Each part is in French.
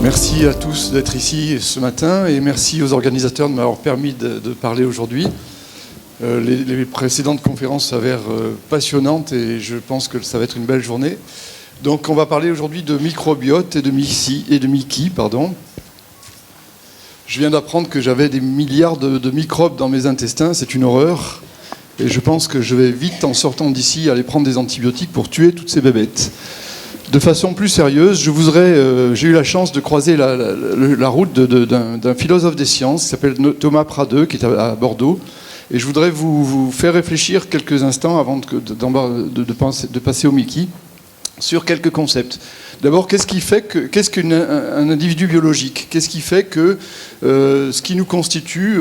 Merci à tous d'être ici ce matin et merci aux organisateurs de m'avoir permis de parler aujourd'hui. Les précédentes conférences s'avèrent passionnantes et je pense que ça va être une belle journée. Donc on va parler aujourd'hui de microbiote et de Mickey. Je viens d'apprendre que j'avais des milliards de microbes dans mes intestins, c'est une horreur. Et je pense que je vais vite, en sortant d'ici, aller prendre des antibiotiques pour tuer toutes ces bébêtes. De façon plus sérieuse, j'ai eu la chance de croiser la route d'un philosophe des sciences qui s'appelle Thomas Pradeux, qui est à Bordeaux. Et je voudrais vous faire réfléchir quelques instants avant de passer au Mickey sur quelques concepts. D'abord, qu'est-ce qu'un individu biologique? Qu'est-ce qui fait que ce qui nous constitue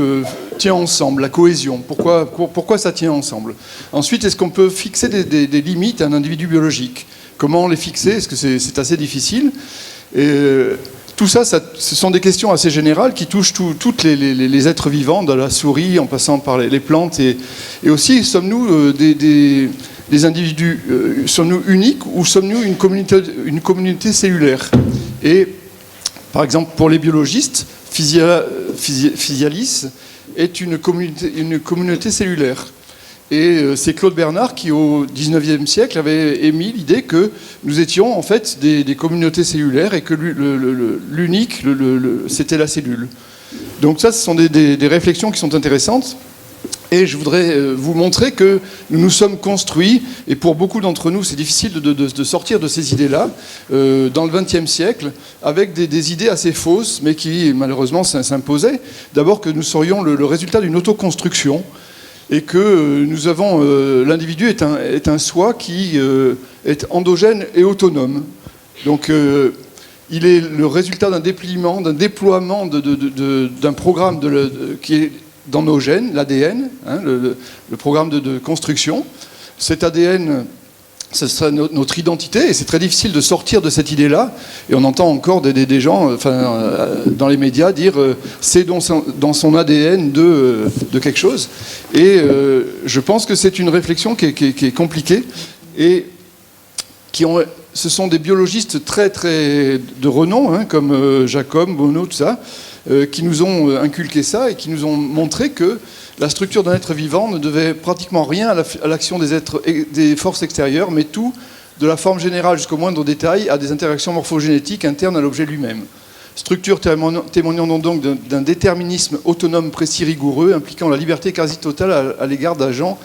tient ensemble, la cohésion? Pourquoi ça tient ensemble? Ensuite, est-ce qu'on peut fixer des limites à un individu biologique? Comment les fixer? Est-ce que c'est assez difficile? Et tout ça, ce sont des questions assez générales qui touchent tous les êtres vivants, de la souris en passant par les plantes. Et aussi, sommes-nous des individus, sommes-nous uniques ou sommes-nous une communauté cellulaire? Et par exemple, pour les biologistes, Physialis est une communauté cellulaire. Et c'est Claude Bernard qui, au XIXe siècle, avait émis l'idée que nous étions en fait des communautés cellulaires et que l'unique, c'était la cellule. Donc ça, ce sont des réflexions qui sont intéressantes. Et je voudrais vous montrer que nous nous sommes construits, et pour beaucoup d'entre nous, c'est difficile de sortir de ces idées-là, dans le XXe siècle, avec des idées assez fausses, mais qui malheureusement s'imposaient. D'abord que nous serions le résultat d'une autoconstruction, et que l'individu est un soi qui est endogène et autonome. Donc il est le résultat d'un déploiement d'un programme qui est dans nos gènes, l'ADN, le programme de construction. Cet ADN, ce serait notre identité, et c'est très difficile de sortir de cette idée-là. Et on entend encore des gens dans les médias dire c'est dans son ADN de quelque chose. Et je pense que c'est une réflexion qui est compliquée. Et ce sont des biologistes très, très de renom, comme Jacob, Bonneau, tout ça, qui nous ont inculqué ça et qui nous ont montré que la structure d'un être vivant ne devait pratiquement rien à l'action des forces extérieures, mais tout, de la forme générale jusqu'au moindre détail, à des interactions morphogénétiques internes à l'objet lui-même. Structure témoignant donc d'un déterminisme autonome précis rigoureux, impliquant la liberté quasi totale à l'égard d'agents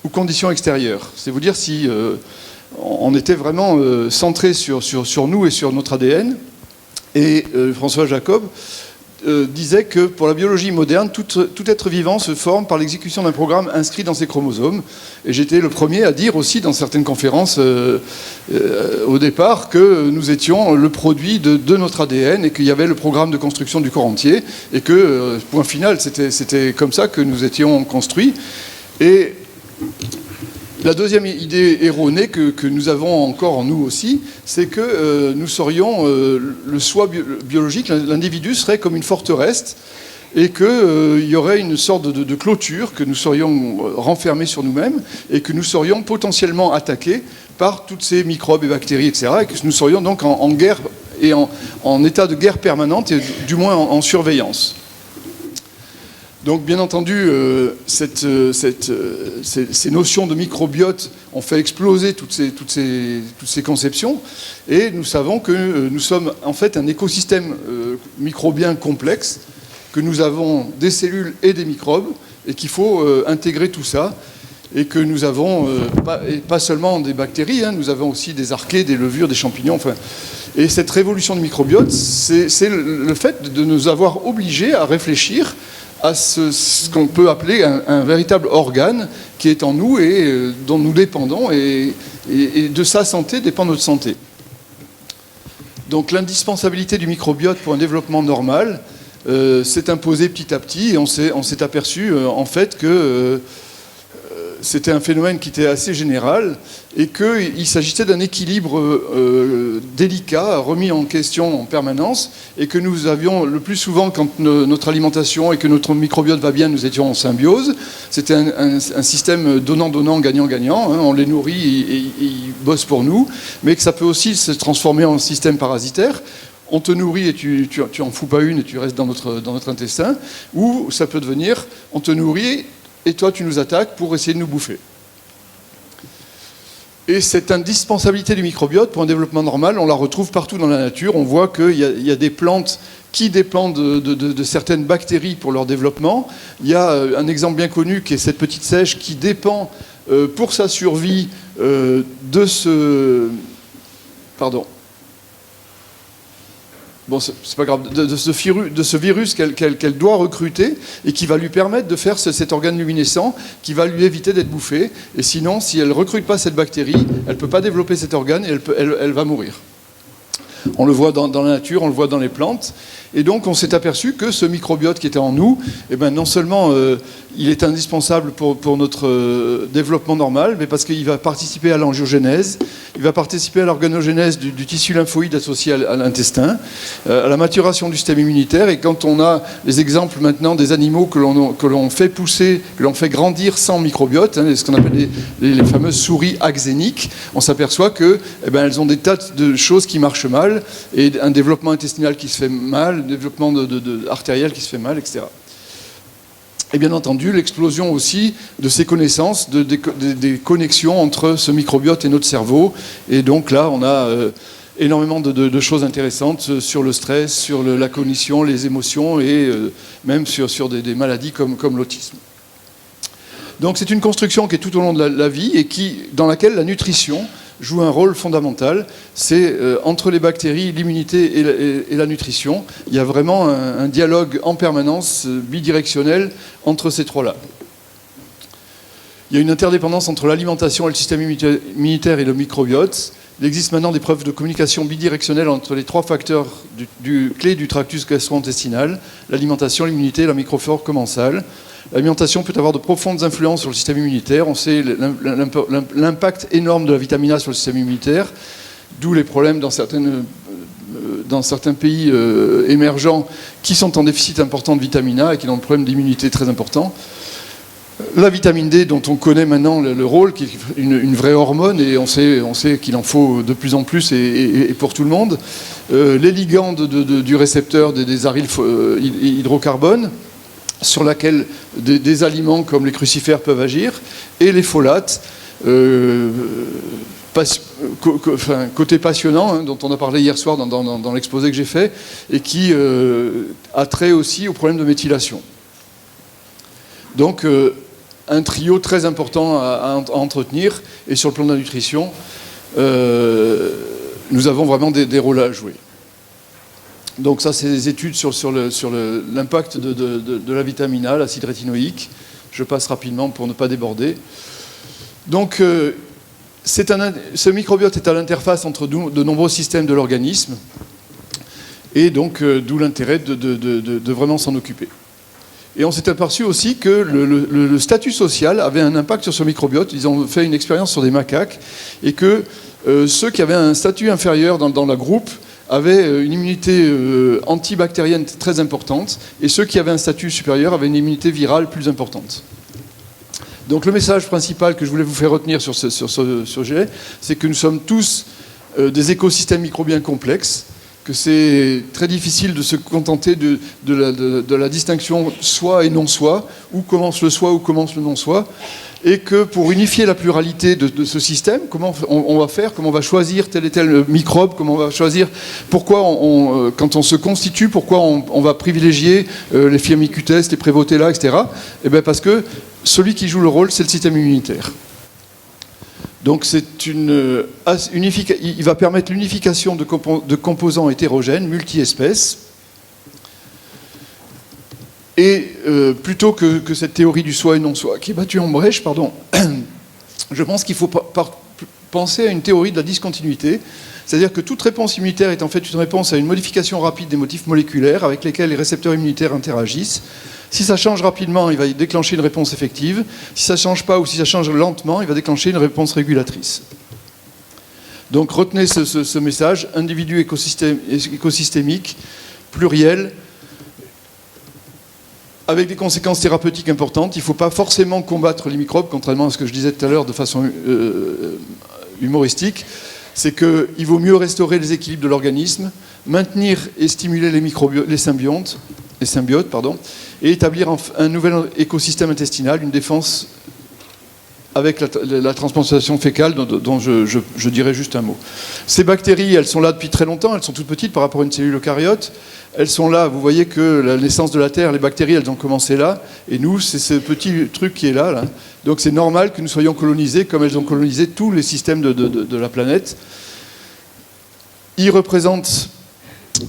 ou conditions extérieures. C'est vous dire si on était vraiment centré sur nous et sur notre ADN. Et François Jacob disait que pour la biologie moderne, tout être vivant se forme par l'exécution d'un programme inscrit dans ses chromosomes. Et j'étais le premier à dire aussi dans certaines conférences au départ que nous étions le produit de notre ADN et qu'il y avait le programme de construction du corps entier et que, point final, c'était comme ça que nous étions construits. Et la deuxième idée erronée que nous avons encore en nous aussi, c'est que nous serions le soi biologique, l'individu serait comme une forteresse et qu'il y aurait une sorte de clôture, que nous serions renfermés sur nous-mêmes et que nous serions potentiellement attaqués par toutes ces microbes et bactéries, etc. Et que nous serions donc en guerre et en état de guerre permanente et du moins en surveillance. Donc, bien entendu, ces notions de microbiote ont fait exploser toutes ces conceptions. Et nous savons que nous sommes en fait un écosystème microbien complexe, que nous avons des cellules et des microbes, et qu'il faut intégrer tout ça. Et que nous avons, pas seulement des bactéries, nous avons aussi des archées, des levures, des champignons. Et cette révolution du microbiote, c'est le fait de nous avoir obligés à réfléchir à ce qu'on peut appeler un véritable organe qui est en nous et dont nous dépendons, et de sa santé dépend notre santé. Donc l'indispensabilité du microbiote pour un développement normal s'est imposée petit à petit, et on s'est aperçu en fait que c'était un phénomène qui était assez général et qu'il s'agissait d'un équilibre délicat, remis en question en permanence, et que nous avions le plus souvent, quand notre alimentation et que notre microbiote va bien, nous étions en symbiose. C'était un système donnant-donnant, gagnant-gagnant. On les nourrit et ils bossent pour nous, mais que ça peut aussi se transformer en système parasitaire. on te nourrit et tu en fous pas une et tu restes dans notre intestin, ou ça peut devenir, on te nourrit et toi tu nous attaques pour essayer de nous bouffer. Et cette indispensabilité du microbiote pour un développement normal, on la retrouve partout dans la nature. On voit qu'il y a des plantes qui dépendent de certaines bactéries pour leur développement. Il y a un exemple bien connu qui est cette petite seiche qui dépend pour sa survie de ce... Pardon. Bon, c'est pas grave, de ce virus qu'elle doit recruter et qui va lui permettre de faire cet organe luminescent qui va lui éviter d'être bouffé. Et sinon, si elle ne recrute pas cette bactérie, elle ne peut pas développer cet organe et elle va mourir. On le voit dans la nature, on le voit dans les plantes. Et donc, on s'est aperçu que ce microbiote qui était en nous, eh ben, non seulement il est indispensable pour notre développement normal, mais parce qu'il va participer à l'angiogénèse, il va participer à l'organogénèse du tissu lymphoïde associé à l'intestin, à la maturation du système immunitaire. Et quand on a les exemples maintenant des animaux que l'on fait pousser, que l'on fait grandir sans microbiote, hein, ce qu'on appelle les fameuses souris axéniques, on s'aperçoit que, eh ben, elles ont des tas de choses qui marchent mal, et un développement intestinal qui se fait mal, le développement artériel qui se fait mal, etc. Et bien entendu, l'explosion aussi de ces connaissances, des connexions entre ce microbiote et notre cerveau. Et donc là, on a énormément de choses intéressantes sur le stress, sur la cognition, les émotions et même sur des maladies comme l'autisme. Donc c'est une construction qui est tout au long de la vie et dans laquelle la nutrition joue un rôle fondamental. C'est entre les bactéries, l'immunité et la nutrition. Il y a vraiment un dialogue en permanence bidirectionnel entre ces trois-là. Il y a une interdépendance entre l'alimentation et le système immunitaire et le microbiote. Il existe maintenant des preuves de communication bidirectionnelle entre les trois facteurs clés du tractus gastro-intestinal, l'alimentation, l'immunité et la microflore commensale. L'alimentation peut avoir de profondes influences sur le système immunitaire. On sait l'impact énorme de la vitamine A sur le système immunitaire, d'où les problèmes dans certains pays émergents qui sont en déficit important de vitamine A et qui ont un problème d'immunité très important. La vitamine D, dont on connaît maintenant le rôle, qui est une vraie hormone, et on sait qu'il en faut de plus en plus et pour tout le monde. Les ligands du récepteur des aryles hydrocarbones, sur laquelle des aliments comme les crucifères peuvent agir, et les folates, côté passionnant, hein, dont on a parlé hier soir dans l'exposé que j'ai fait, et qui a trait aussi au problème de méthylation. Donc, un trio très important à entretenir, et sur le plan de la nutrition, nous avons vraiment des rôles à jouer. Donc ça, c'est des études sur l'impact de la vitamine A, l'acide rétinoïque. Je passe rapidement pour ne pas déborder. Donc, ce microbiote est à l'interface entre de nombreux systèmes de l'organisme, et donc d'où l'intérêt de vraiment s'en occuper. Et on s'est aperçu aussi que le statut social avait un impact sur ce microbiote. Ils ont fait une expérience sur des macaques, et que ceux qui avaient un statut inférieur dans la groupe avaient une immunité antibactérienne très importante, et ceux qui avaient un statut supérieur avaient une immunité virale plus importante. Donc le message principal que je voulais vous faire retenir sur ce sujet, c'est que nous sommes tous des écosystèmes microbiens complexes, que c'est très difficile de se contenter de la distinction soi et non-soi, où commence le soi, où commence le non-soi, et que pour unifier la pluralité de ce système, comment on va faire, comment on va choisir tel et tel microbe, comment on va choisir, pourquoi quand on se constitue, pourquoi on va privilégier les Firmicutes, les Prevotella, etc. Eh bien parce que celui qui joue le rôle, c'est le système immunitaire. Donc il va permettre l'unification de composants hétérogènes, multi-espèces. Et plutôt que cette théorie du soi et non-soi, qui est battue en brèche, je pense qu'il faut penser à une théorie de la discontinuité. C'est-à-dire que toute réponse immunitaire est en fait une réponse à une modification rapide des motifs moléculaires avec lesquels les récepteurs immunitaires interagissent. Si ça change rapidement, il va déclencher une réponse effective. Si ça ne change pas ou si ça change lentement, il va déclencher une réponse régulatrice. Donc retenez ce message, individu écosystémique, pluriel, avec des conséquences thérapeutiques importantes. Il ne faut pas forcément combattre les microbes, contrairement à ce que je disais tout à l'heure de façon humoristique. c'est qu'il vaut mieux restaurer les équilibres de l'organisme, maintenir et stimuler les symbiotes, et établir un nouvel écosystème intestinal, une défense avec la transplantation fécale dont je dirais juste un mot. Ces bactéries, elles sont là depuis très longtemps, elles sont toutes petites par rapport à une cellule eucaryote. Elles sont là, vous voyez que la naissance de la Terre, les bactéries, elles ont commencé là, et nous, c'est ce petit truc qui est là. Donc c'est normal que nous soyons colonisés comme elles ont colonisé tous les systèmes de la planète. Il représente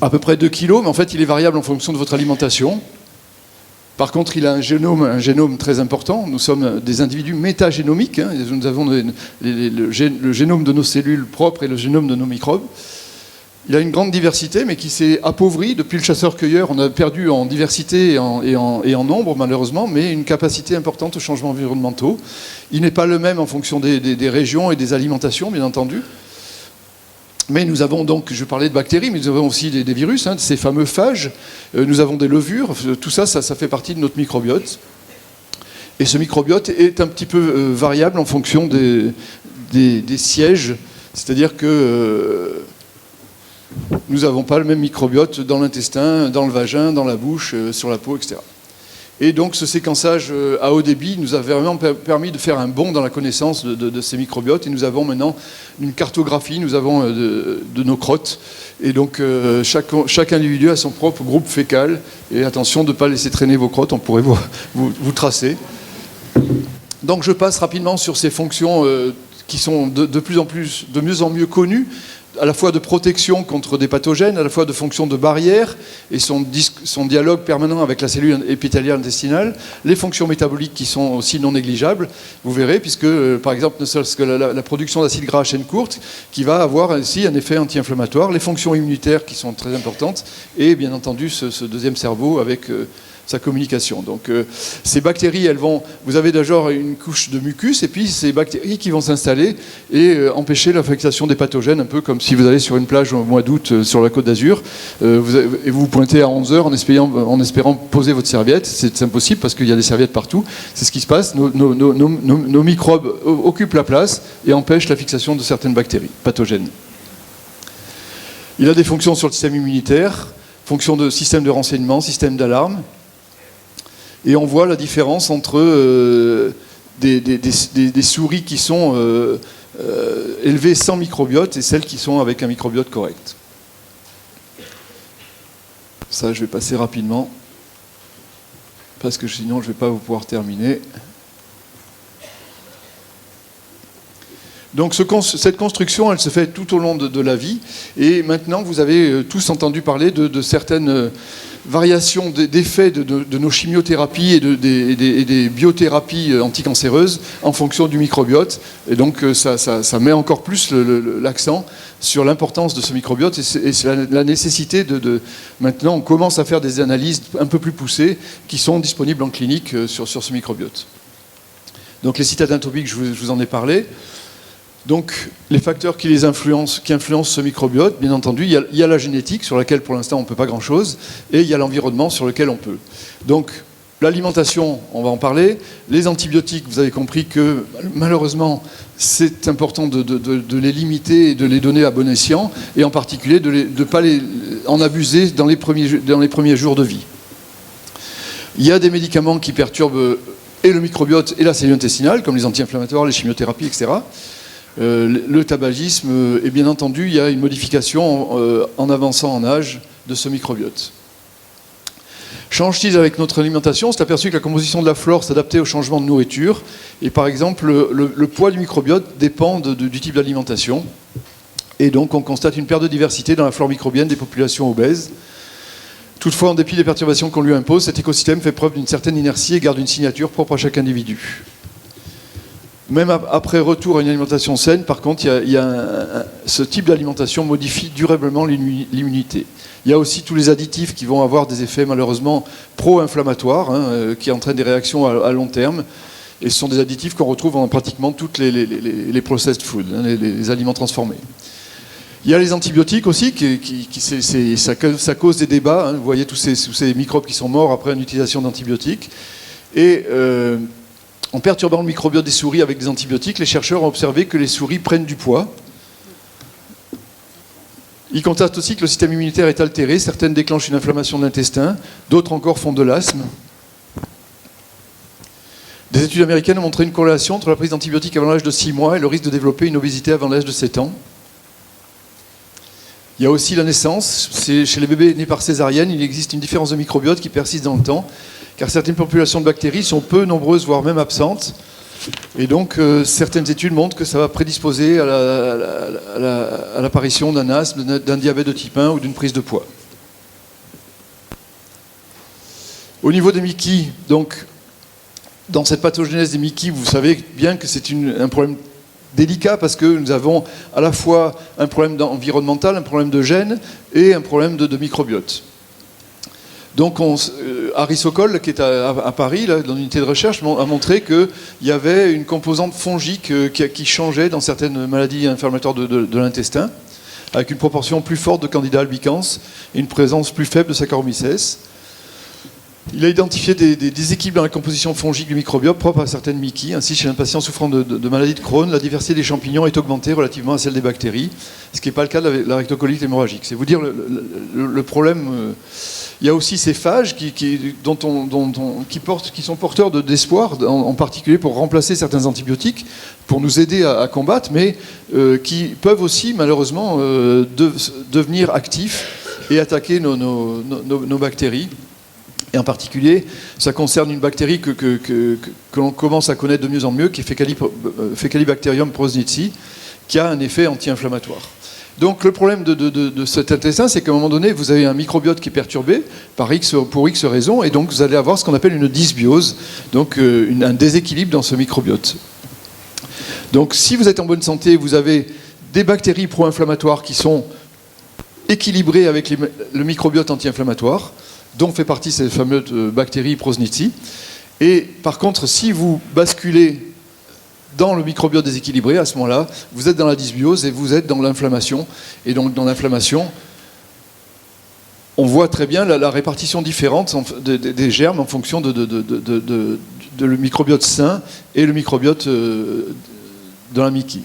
à peu près 2 kilos, mais en fait, il est variable en fonction de votre alimentation. Par contre, il a un génome très important. Nous sommes des individus métagénomiques. Hein. Nous avons le génome de nos cellules propres et le génome de nos microbes. Il a une grande diversité, mais qui s'est appauvri depuis le chasseur-cueilleur. On a perdu en diversité et en nombre, malheureusement, mais une capacité importante aux changements environnementaux. Il n'est pas le même en fonction des régions et des alimentations, bien entendu. Mais nous avons donc, je parlais de bactéries, mais nous avons aussi des virus, hein, ces fameux phages. Nous avons des levures. Tout ça, ça fait partie de notre microbiote. Et ce microbiote est un petit peu variable en fonction des sièges. C'est-à-dire que nous n'avons pas le même microbiote dans l'intestin, dans le vagin, dans la bouche, sur la peau, etc. Et donc ce séquençage à haut débit nous a vraiment permis de faire un bond dans la connaissance de ces microbiotes. Et nous avons maintenant une cartographie, nous avons de nos crottes. Et donc chaque individu a son propre groupe fécal. Et attention de ne pas laisser traîner vos crottes, on pourrait vous tracer. Donc je passe rapidement sur ces fonctions qui sont de mieux en mieux connues, à la fois de protection contre des pathogènes, à la fois de fonction de barrière et son dialogue permanent avec la cellule épithéliale intestinale, les fonctions métaboliques qui sont aussi non négligeables, vous verrez, puisque par exemple ne serait-ce que la production d'acides gras à chaîne courte qui va avoir ainsi un effet anti-inflammatoire, les fonctions immunitaires qui sont très importantes et bien entendu ce deuxième cerveau avec sa communication. Donc ces bactéries, vous avez d'abord une couche de mucus et puis ces bactéries qui vont s'installer et empêcher l'infectation des pathogènes, un peu comme si vous allez sur une plage au mois d'août sur la Côte d'Azur et vous pointez à 11h en espérant poser votre serviette. C'est impossible parce qu'il y a des serviettes partout. C'est ce qui se passe. Nos microbes occupent la place et empêchent la fixation de certaines bactéries pathogènes. Il a des fonctions sur le système immunitaire, fonctions de système de renseignement, système d'alarme. Et on voit la différence entre des souris qui sont élevées sans microbiote et celles qui sont avec un microbiote correct. Ça, je vais passer rapidement, parce que sinon je ne vais pas vous pouvoir terminer. Donc cette construction, elle se fait tout au long de la vie. Et maintenant, vous avez tous entendu parler de certaines variations d'effets de nos chimiothérapies et des biothérapies anticancéreuses en fonction du microbiote. Et donc ça met encore plus l'accent sur l'importance de ce microbiote et la nécessité maintenant on commence à faire des analyses un peu plus poussées qui sont disponibles en clinique sur ce microbiote. Donc les citadins topiques, je vous en ai parlé. Donc, les facteurs qui influencent ce microbiote, bien entendu, il y a la génétique, sur laquelle pour l'instant on ne peut pas grand-chose, et il y a l'environnement sur lequel on peut. Donc, l'alimentation, on va en parler. Les antibiotiques, vous avez compris que malheureusement, c'est important de les limiter et de les donner à bon escient, et en particulier de ne pas en abuser dans les premiers jours de vie. Il y a des médicaments qui perturbent et le microbiote et la cellule intestinale, comme les anti-inflammatoires, les chimiothérapies, etc. Le tabagisme, et bien entendu, il y a une modification en avançant en âge de ce microbiote. Change-t-il avec notre alimentation? On s'est aperçu que la composition de la flore s'adaptait au changement de nourriture. Et par exemple, le poids du microbiote dépend du type d'alimentation. Et donc, on constate une perte de diversité dans la flore microbienne des populations obèses. Toutefois, en dépit des perturbations qu'on lui impose, cet écosystème fait preuve d'une certaine inertie et garde une signature propre à chaque individu. Même après retour à une alimentation saine, par contre, ce type d'alimentation modifie durablement l'immunité. Il y a aussi tous les additifs qui vont avoir des effets malheureusement pro-inflammatoires, qui entraînent des réactions à long terme. Et ce sont des additifs qu'on retrouve dans pratiquement toutes les processed foods, les aliments transformés. Il y a les antibiotiques aussi, ça cause des débats. Vous voyez tous ces microbes qui sont morts après une utilisation d'antibiotiques. Et en perturbant le microbiote des souris avec des antibiotiques, les chercheurs ont observé que les souris prennent du poids. Il constate aussi que le système immunitaire est altéré. Certaines déclenchent une inflammation de l'intestin, d'autres encore font de l'asthme. Des études américaines ont montré une corrélation entre la prise d'antibiotiques avant l'âge de 6 mois et le risque de développer une obésité avant l'âge de 7 ans. Il y a aussi la naissance. Chez les bébés nés par césarienne, il existe une différence de microbiote qui persiste dans le temps, car certaines populations de bactéries sont peu nombreuses, voire même absentes. Et donc, certaines études montrent que ça va prédisposer à l'apparition d'un asthme, d'un diabète de type 1 ou d'une prise de poids. Au niveau des Mickey, donc, dans cette pathogénèse des Mickey, vous savez bien que c'est un problème délicat parce que nous avons à la fois un problème environnemental, un problème de gènes et un problème de microbiote. Donc Harry Sokol, qui est à Paris, là, dans l'unité de recherche, a montré qu'il y avait une composante fongique qui changeait dans certaines maladies inflammatoires de l'intestin, avec une proportion plus forte de candida albicans et une présence plus faible de Saccharomyces. Il a identifié des déséquilibres dans la composition fongique du microbiote propre à certaines Mickey. Ainsi, chez un patient souffrant de maladie de Crohn, la diversité des champignons est augmentée relativement à celle des bactéries, ce qui n'est pas le cas de la rectocolite hémorragique. C'est vous dire le problème. Il y a aussi ces phages qui sont porteurs d'espoir, en particulier pour remplacer certains antibiotiques, pour nous aider à combattre, mais qui peuvent aussi malheureusement devenir actifs et attaquer nos bactéries. Et en particulier, ça concerne une bactérie que l'on commence à connaître de mieux en mieux, qui est Faecalibacterium prausnitzii, qui a un effet anti-inflammatoire. Donc le problème de cet intestin, c'est qu'à un moment donné, vous avez un microbiote qui est perturbé pour X raisons, et donc vous allez avoir ce qu'on appelle une dysbiose, donc un déséquilibre dans ce microbiote. Donc si vous êtes en bonne santé, vous avez des bactéries pro-inflammatoires qui sont équilibrées avec le microbiote anti-inflammatoire, dont fait partie ces fameuses bactéries prausnitzii. Et par contre, si vous basculez dans le microbiote déséquilibré, à ce moment-là, vous êtes dans la dysbiose et vous êtes dans l'inflammation. Et donc dans l'inflammation, on voit très bien la répartition différente des germes en fonction de le microbiote sain et le microbiote de la Mickey.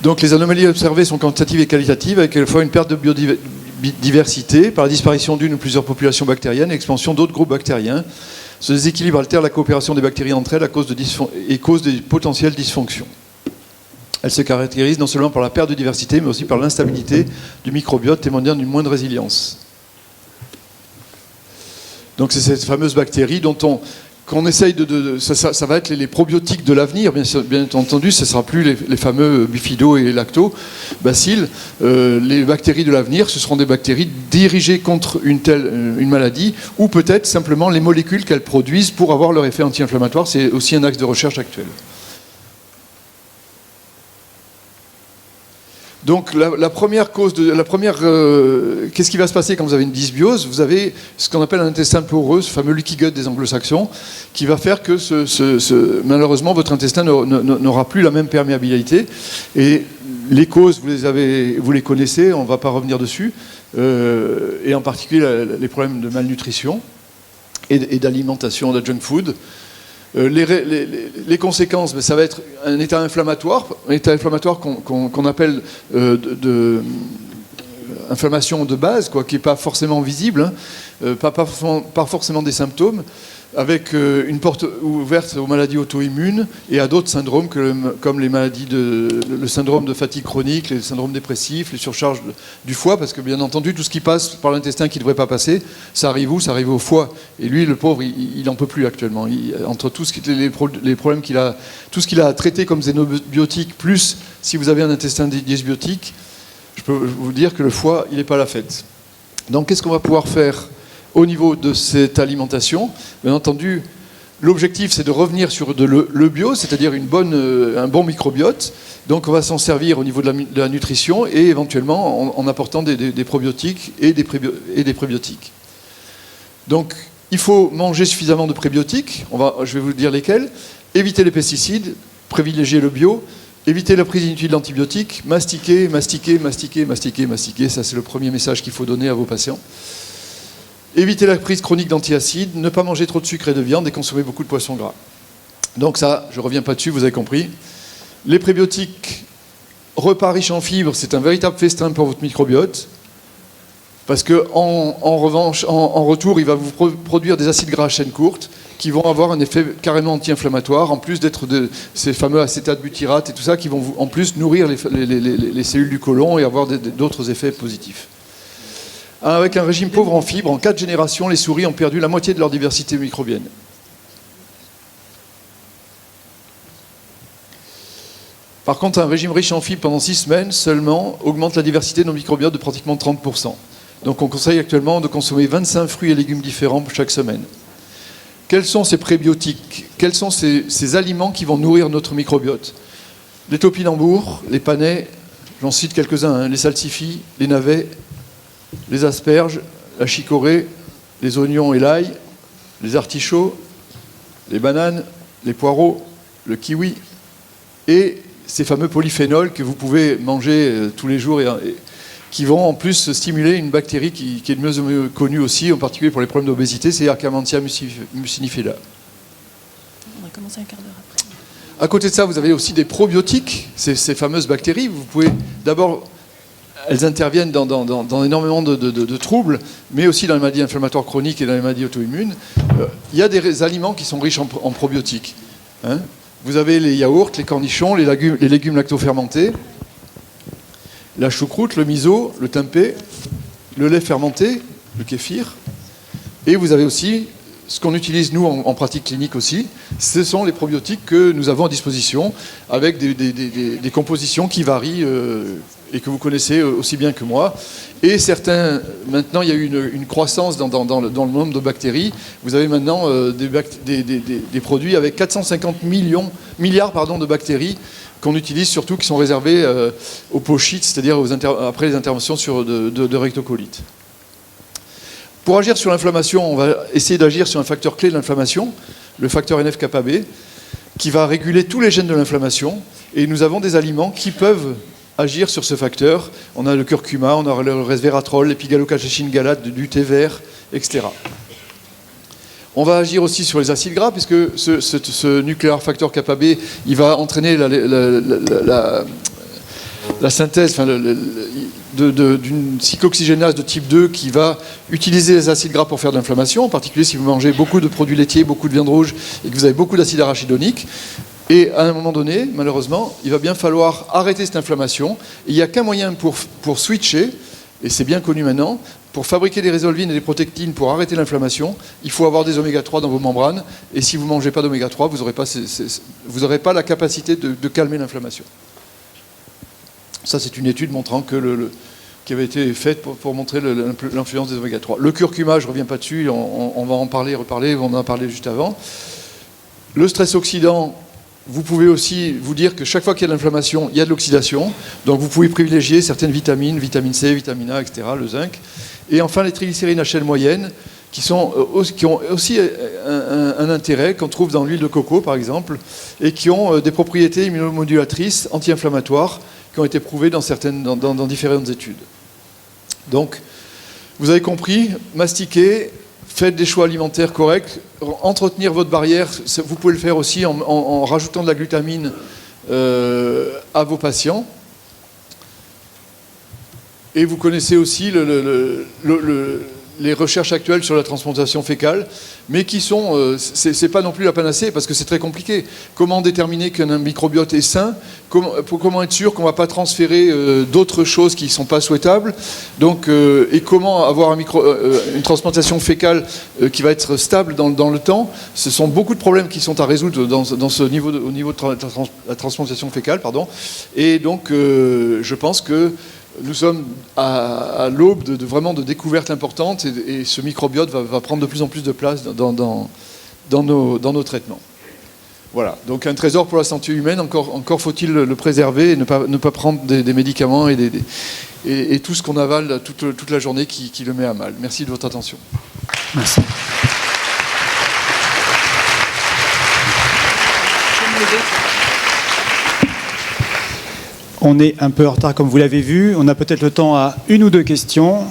Donc les anomalies observées sont quantitatives et qualitatives, avec à la fois une perte de biodiversité par la disparition d'une ou plusieurs populations bactériennes et l'expansion d'autres groupes bactériens. Ce déséquilibre altère la coopération des bactéries entre elles et cause des potentielles dysfonctions. Elle se caractérise non seulement par la perte de diversité, mais aussi par l'instabilité du microbiote, témoignant d'une moindre résilience. Donc c'est cette fameuse bactérie dont qu'on essaye ça va être les probiotiques de l'avenir, bien entendu, ce ne sera plus les fameux bifido et lactobacilles. Les bactéries de l'avenir, ce seront des bactéries dirigées contre une maladie, ou peut-être simplement les molécules qu'elles produisent pour avoir leur effet anti-inflammatoire. C'est aussi un axe de recherche actuel. Donc la première cause, qu'est-ce qui va se passer quand vous avez une dysbiose? Vous avez ce qu'on appelle un intestin poreux, ce fameux leaky gut des anglo-saxons, qui va faire que malheureusement votre intestin n'aura plus la même perméabilité. Et les causes, vous les connaissez, on ne va pas revenir dessus, et en particulier les problèmes de malnutrition et d'alimentation, de junk food. Les conséquences, ça va être un état inflammatoire qu'on appelle inflammation de base, qui n'est pas forcément visible, pas forcément des symptômes, avec une porte ouverte aux maladies auto-immunes et à d'autres syndromes comme le syndrome de fatigue chronique, les syndromes dépressifs, les surcharges du foie, parce que bien entendu tout ce qui passe par l'intestin qui ne devrait pas passer, ça arrive où? Ça arrive au foie. Et lui, le pauvre, il n'en peut plus actuellement. Entre les problèmes tout ce qu'il a à traiter comme xénobiotique, plus si vous avez un intestin dysbiotique, je peux vous dire que le foie, il n'est pas à la fête. Donc qu'est-ce qu'on va pouvoir faire au niveau de cette alimentation? Bien entendu, l'objectif c'est de revenir sur le bio, c'est-à-dire un bon microbiote. Donc on va s'en servir au niveau de la nutrition et éventuellement en apportant des probiotiques et des prébiotiques. Donc il faut manger suffisamment de prébiotiques, je vais vous dire lesquels, éviter les pesticides, privilégier le bio, éviter la prise inutile d'antibiotiques, mastiquer, ça c'est le premier message qu'il faut donner à vos patients. Éviter la prise chronique d'antiacides, ne pas manger trop de sucre et de viande et consommer beaucoup de poissons gras. Donc ça, je ne reviens pas dessus, vous avez compris. Les prébiotiques, repas riches en fibres, c'est un véritable festin pour votre microbiote. Parce qu'en retour, il va vous produire des acides gras à chaîne courte qui vont avoir un effet carrément anti-inflammatoire, en plus d'être ces fameux acétates butyrates et tout ça, qui vont en plus nourrir les cellules du côlon et avoir d'autres effets positifs. Avec un régime pauvre en fibres, en 4 générations, les souris ont perdu la moitié de leur diversité microbienne. Par contre, un régime riche en fibres pendant 6 semaines seulement augmente la diversité de nos microbiotes de pratiquement 30%. Donc on conseille actuellement de consommer 25 fruits et légumes différents chaque semaine. Quels sont ces prébiotiques? Quels sont ces aliments qui vont nourrir notre microbiote? Les topinambours, les panais, j'en cite quelques-uns, hein, les salsifis, les navets, les asperges, la chicorée, les oignons et l'ail, les artichauts, les bananes, les poireaux, le kiwi et ces fameux polyphénols que vous pouvez manger tous les jours et qui vont en plus stimuler une bactérie qui est de mieux en mieux connue aussi, en particulier pour les problèmes d'obésité, c'est Akkermansia mucinifera. On va commencer un quart d'heure après. À côté de ça, vous avez aussi des probiotiques, ces fameuses bactéries. Vous pouvez d'abord, elles interviennent dans énormément de troubles, mais aussi dans les maladies inflammatoires chroniques et dans les maladies auto-immunes. Il y a des aliments qui sont riches en probiotiques. Hein. Vous avez les yaourts, les cornichons, les légumes lactofermentés, la choucroute, le miso, le tempeh, le lait fermenté, le kéfir. Et vous avez aussi, ce qu'on utilise nous en pratique clinique aussi, ce sont les probiotiques que nous avons à disposition avec des compositions qui varient et que vous connaissez aussi bien que moi. Et certains, maintenant il y a eu une croissance dans le nombre de bactéries. Vous avez maintenant des produits avec 450 milliards de bactéries qu'on utilise surtout, qui sont réservés aux pochites, c'est-à-dire après les interventions de rectocolite. Pour agir sur l'inflammation, on va essayer d'agir sur un facteur clé de l'inflammation, le facteur NF-kappa B, qui va réguler tous les gènes de l'inflammation. Et nous avons des aliments qui peuvent agir sur ce facteur. On a le curcuma, on a le resveratrol, l'épigallocatechin galate, du thé vert, etc. On va agir aussi sur les acides gras, puisque ce nucléaire facteur kappa B, il va entraîner la synthèse d'une cyclooxygénase de type 2 qui va utiliser les acides gras pour faire de l'inflammation, en particulier si vous mangez beaucoup de produits laitiers, beaucoup de viande rouge et que vous avez beaucoup d'acide arachidonique. Et à un moment donné, malheureusement, il va bien falloir arrêter cette inflammation. Et il n'y a qu'un moyen pour switcher, et c'est bien connu maintenant, pour fabriquer des résolvines et des protectines pour arrêter l'inflammation, il faut avoir des oméga 3 dans vos membranes. Et si vous ne mangez pas d'oméga 3, vous n'aurez pas la capacité de calmer l'inflammation. Ça, c'est une étude montrant qui avait été faite pour montrer l'influence des oméga 3. Le curcuma, je ne reviens pas dessus, on va en parler, reparler, on en a parlé juste avant. Le stress oxydant, vous pouvez aussi vous dire que chaque fois qu'il y a de l'inflammation, il y a de l'oxydation. Donc vous pouvez privilégier certaines vitamines, vitamine C, vitamine A, etc., le zinc. Et enfin, les triglycérides à chaîne moyenne, qui ont aussi un intérêt qu'on trouve dans l'huile de coco, par exemple, et qui ont des propriétés immunomodulatrices, anti-inflammatoires, qui ont été prouvées dans différentes études. Donc, vous avez compris, mastiquer, faites des choix alimentaires corrects, entretenir votre barrière, vous pouvez le faire aussi en rajoutant de la glutamine à vos patients. Et vous connaissez aussi les recherches actuelles sur la transplantation fécale, mais qui sont, c'est pas non plus la panacée, parce que c'est très compliqué. Comment déterminer qu'un microbiote est sain? Comment être sûr qu'on ne va pas transférer d'autres choses qui ne sont pas souhaitables? Donc, et comment avoir une transplantation fécale qui va être stable dans le temps? Ce sont beaucoup de problèmes qui sont à résoudre au niveau de la transplantation fécale, pardon. Et donc, je pense que nous sommes à l'aube vraiment de découvertes importantes et ce microbiote va prendre de plus en plus de place dans nos traitements. Voilà, donc un trésor pour la santé humaine, encore faut-il le préserver et ne pas prendre des médicaments et tout ce qu'on avale toute la journée qui le met à mal. Merci de votre attention. Merci. On est un peu en retard, comme vous l'avez vu. On a peut-être le temps à une ou deux questions.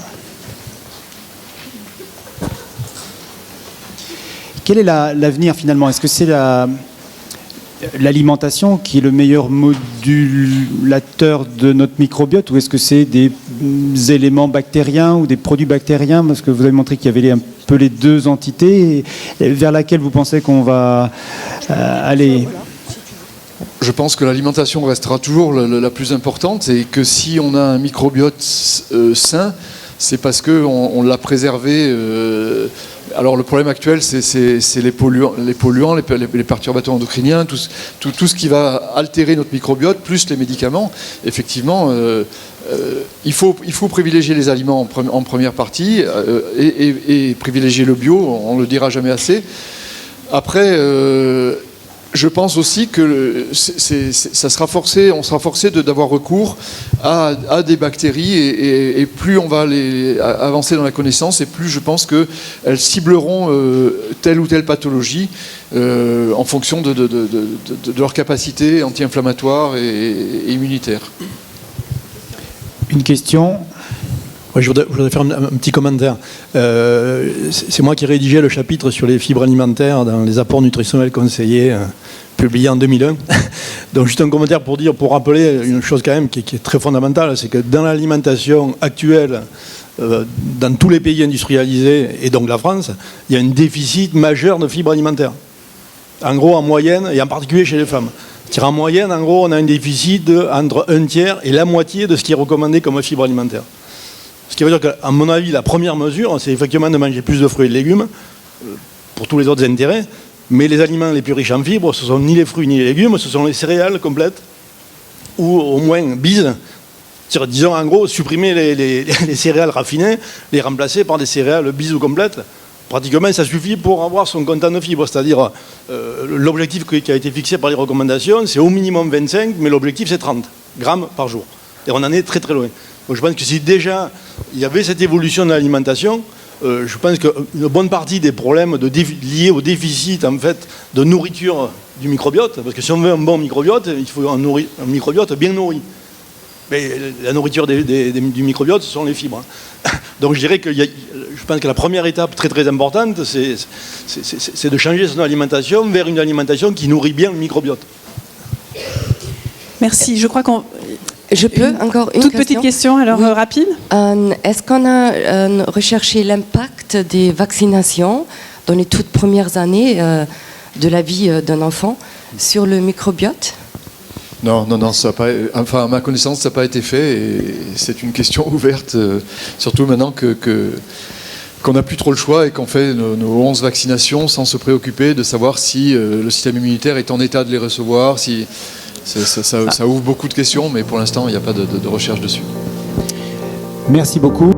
Quel est l'avenir, finalement? Est-ce que c'est l'alimentation qui est le meilleur modulateur de notre microbiote, ou est-ce que c'est des éléments bactériens ou des produits bactériens? Parce que vous avez montré qu'il y avait un peu les deux entités. Vers laquelle vous pensez qu'on va aller? Je pense que l'alimentation restera toujours la plus importante et que si on a un microbiote sain, c'est parce qu'on l'a préservé. Alors le problème actuel, c'est les polluants, les perturbateurs endocriniens, tout ce qui va altérer notre microbiote, plus les médicaments. Effectivement, il faut privilégier les aliments en première partie et privilégier le bio, on ne le dira jamais assez. Après, je pense aussi que on sera forcé d'avoir recours à des bactéries et plus on va avancer dans la connaissance et plus je pense qu'elles cibleront telle ou telle pathologie en fonction de leur capacité anti-inflammatoire et immunitaire. Une question? Ouais, je voudrais faire un petit commentaire. C'est moi qui rédigeais le chapitre sur les fibres alimentaires dans les apports nutritionnels conseillés, publié en 2001. Donc juste un commentaire pour rappeler une chose quand même qui est très fondamentale, c'est que dans l'alimentation actuelle, dans tous les pays industrialisés, et donc la France, il y a un déficit majeur de fibres alimentaires. En gros, en moyenne, et en particulier chez les femmes. En moyenne, en gros, on a un déficit entre un tiers et la moitié de ce qui est recommandé comme fibre alimentaire. Ce qui veut dire qu'à mon avis, la première mesure, c'est effectivement de manger plus de fruits et de légumes, pour tous les autres intérêts, mais les aliments les plus riches en fibres, ce ne sont ni les fruits ni les légumes, ce sont les céréales complètes, ou au moins bis. Disons en gros, supprimer les céréales raffinées, les remplacer par des céréales bis ou complètes. Pratiquement, ça suffit pour avoir son content de fibres. C'est-à-dire, l'objectif qui a été fixé par les recommandations, c'est au minimum 25, mais l'objectif, c'est 30 grammes par jour. Et on en est très très loin. Donc je pense que si déjà il y avait cette évolution de l'alimentation, je pense qu'une bonne partie des problèmes liés au déficit en fait, de nourriture du microbiote, parce que si on veut un bon microbiote, il faut un microbiote bien nourri. Mais la nourriture du microbiote, ce sont les fibres. Donc je dirais que je pense que la première étape très très importante, c'est de changer son alimentation vers une alimentation qui nourrit bien le microbiote. Merci. Je crois qu'on... Je peux encore une toute petite question, alors oui. Rapide. Est-ce qu'on a recherché l'impact des vaccinations dans les toutes premières années de la vie d'un enfant sur le microbiote? Non, ça n'a pas, enfin, à ma connaissance, ça n'a pas été fait et c'est une question ouverte, surtout maintenant qu'on n'a plus trop le choix et qu'on fait nos 11 vaccinations sans se préoccuper de savoir si le système immunitaire est en état de les recevoir, si... Ça ouvre beaucoup de questions, mais pour l'instant, il n'y a pas de recherche dessus. Merci beaucoup.